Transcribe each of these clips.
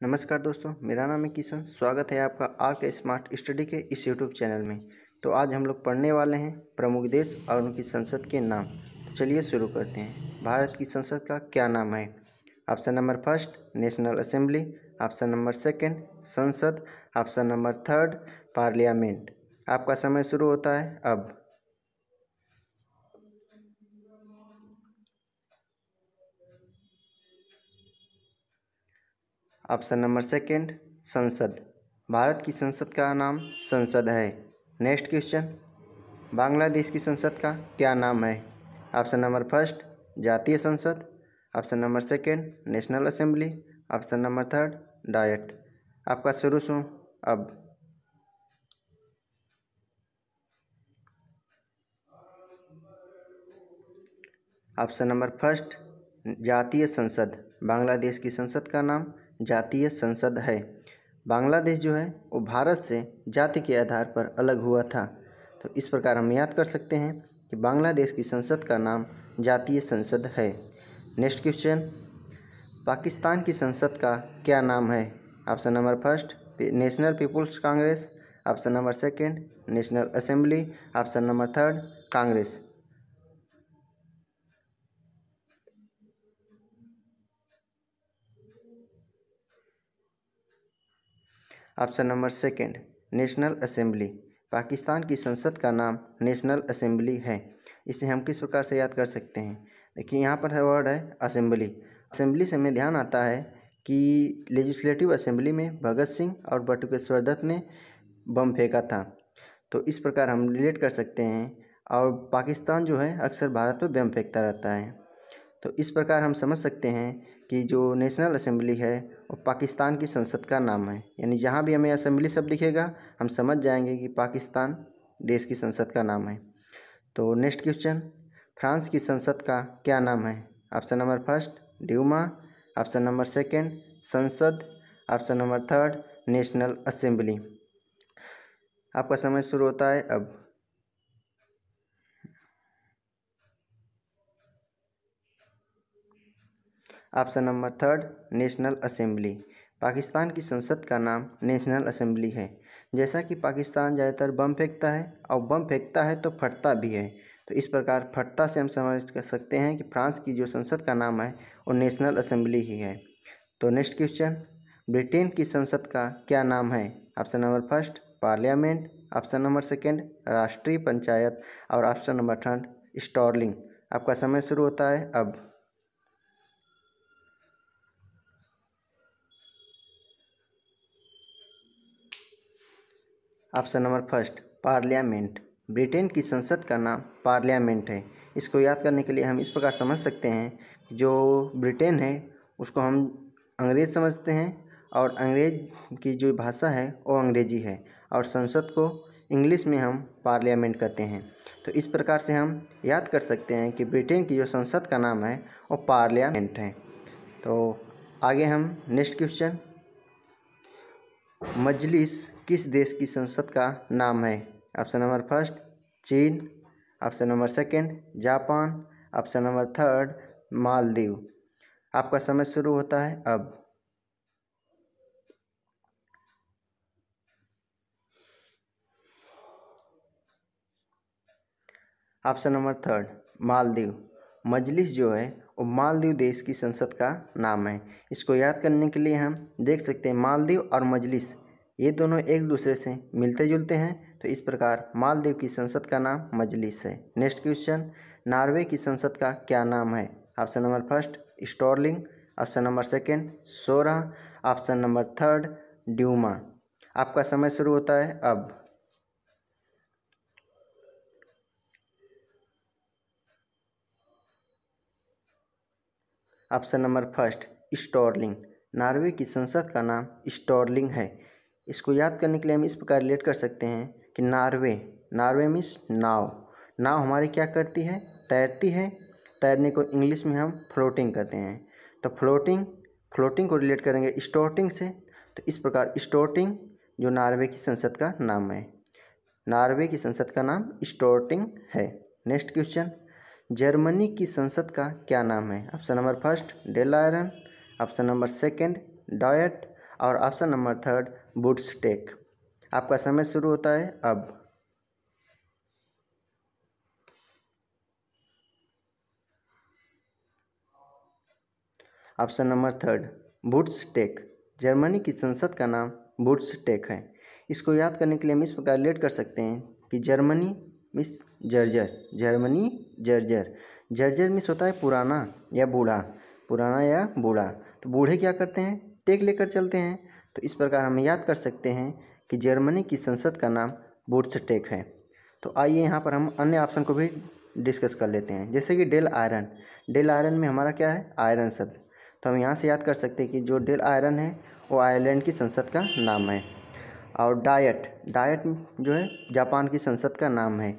नमस्कार दोस्तों, मेरा नाम है किशन। स्वागत है आपका आर के स्मार्ट स्टडी के इस यूट्यूब चैनल में। तो आज हम लोग पढ़ने वाले हैं प्रमुख देश और उनकी संसद के नाम। तो चलिए शुरू करते हैं। भारत की संसद का क्या नाम है? Option number first national Assembly, option number second संसद, ऑप्शन नंबर थर्ड पार्लियामेंट। आपका समय शुरू होता है अब। ऑप्शन नंबर सेकंड संसद। भारत की संसद का नाम संसद है। नेक्स्ट क्वेश्चन, बांग्लादेश की संसद का क्या नाम है? ऑप्शन नंबर फर्स्ट जातीय संसद, option number second National Assembly, option number third diet. आपका शुरू अब। ऑप्शन नंबर फर्स्ट जातीय संसद। बांग्लादेश की संसद का नाम जातीय संसद है। बांग्लादेश जो है वो भारत से जाति के आधार पर अलग हुआ था। तो इस प्रकार हम याद कर सकते हैं कि बांग्लादेश की संसद का नाम जातीय संसद है। नेक्स्ट क्वेश्चन, पाकिस्तान की संसद का क्या नाम है? Option number first National People's Congress, option number second National Assembly, option number third Congress. Option number second National assembly. Pakistan की संसद का नाम नेशनल असेंबली है। इसे हम किस प्रकार से याद कर सकते हैं? देखिए, यहाँ पर है वर्ड है असेंबली। असेंबली से हमें ध्यान आता है कि लेजिस्लेटिव असेंबली में भगत सिंह और बटुकेश्वर दत्त ने बम फेंका था। तो इस प्रकार हम रिलेट कर सकते हैं। और पाकिस्तान जो है अक्सर भारत पर बम फेंकता रहता है। तो इस प्रकार हम समझ सकते हैं कि जो नेशनल असेंबली है वो पाकिस्तान की संसद का नाम है। यानी जहाँ भी हमें असेंबली शब्द दिखेगा हम समझ जाएंगे कि पाकिस्तान देश की संसद का नाम है। तो नेक्स्ट क्वेश्चन, फ्रांस की संसद का क्या नाम है? Option number first Duma, option number second संसद, option number third national assembly. आपका समय शुरू होता है अब। Option number third national assembly. Pakistan की संसद का नाम नेशनल असेंबली है। जैसा कि पाकिस्तान ज़्यादातर बम फेंकता है और बम फेंकता है तो फटता भी है। तो इस प्रकार फटता से हम समझ कर सकते हैं कि फ्रांस की जो संसद का नाम है वो नेशनल असेंबली ही है। तो नेक्स्ट क्वेश्चन, ब्रिटेन की संसद का क्या नाम है? Option number first parliament, option number second राष्ट्रीय पंचायत और ऑप्शन नंबर थर्ड स्टॉर्लिंग। आपका समय शुरू होता है अब। Option number first parliament. Britain की संसद का नाम पार्लियामेंट है। इसको याद करने के लिए हम इस प्रकार समझ सकते हैं कि जो ब्रिटेन है उसको हम अंग्रेज़ समझते हैं और अंग्रेज़ की जो भाषा है वो अंग्रेजी है और संसद को इंग्लिश में हम पार्लियामेंट कहते हैं। तो इस प्रकार से हम याद कर सकते हैं कि ब्रिटेन की जो संसद का नाम है वो पार्लियामेंट है। तो आगे हम नेक्स्ट क्वेश्चन, मजलिस किस देश की संसद का नाम है? ऑप्शन नंबर फर्स्ट चीन, option number second Japan, option number third Maldives. आपका समय शुरू होता है अब। Option number third Maldives. मजलिस जो है वो मालदीव देश की संसद का नाम है। इसको याद करने के लिए हम देख सकते हैं मालदीव और मजलिस ये दोनों एक दूसरे से मिलते जुलते हैं। तो इस प्रकार मालदीव की संसद का नाम मजलिस है। नेक्स्ट क्वेश्चन, नॉर्वे की संसद का क्या नाम है? Option number first Storting, option number second सोरा, ऑप्शन नंबर थर्ड ड्यूमा। आपका समय शुरू होता है अब। Option number first Storting. Norway की संसद का नाम स्टॉर्लिंग है। इसको याद करने के लिए हम इस प्रकार रिलेट कर सकते हैं कि नार्वे मीन्स नाव। नाव हमारी क्या करती है? तैरती है। तैरने को इंग्लिश में हम फ्लोटिंग कहते हैं। तो फ्लोटिंग को रिलेट करेंगे स्टॉर्टिंग से। तो इस प्रकार स्टॉर्टिंग जो नॉर्वे की संसद का नाम है। नॉर्वे की संसद का नाम स्टॉर्टिंग है। नेक्स्ट क्वेश्चन, जर्मनी की संसद का क्या नाम है? Option number first Dail Eireann, option number second Diet, और ऑप्शन नंबर थर्ड वुड्सटेक। आपका समय शुरू होता है अब। ऑप्शन नंबर थर्ड वुड्सटेक। जर्मनी की संसद का नाम वुड्सटेक है। इसको याद करने के लिए हम इस प्रकार रिलेट कर सकते हैं कि जर्मनी मीन्स जर्जर, जर्मनी जर्जर। जर्जर मीन्स होता है पुराना या बूढ़ा, पुराना या बूढ़ा। तो बूढ़े क्या करते हैं, टेक लेकर चलते हैं। तो इस प्रकार हम याद कर सकते हैं कि जर्मनी की संसद का नाम वुड्सटेक है। तो आइए यहाँ पर हम अन्य ऑप्शन को भी डिस्कस कर लेते हैं, जैसे कि डेल आयरन। डेल आयरन में हमारा क्या है, आयरन शब्द। तो हम यहाँ से याद कर सकते हैं कि जो डेल आयरन है वो आयरलैंड की संसद का नाम है। और डायट, डायट जो है जापान की संसद का नाम है।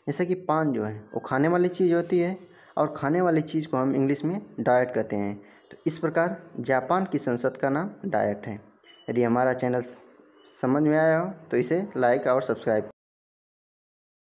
जैसे कि पान जो है वो खाने वाली चीज़ होती है और खाने वाली चीज़ को हम इंग्लिश में डाइट कहते हैं। तो इस प्रकार जापान की संसद का नाम डाइट है। यदि हमारा चैनल समझ में आया हो तो इसे लाइक और सब्सक्राइब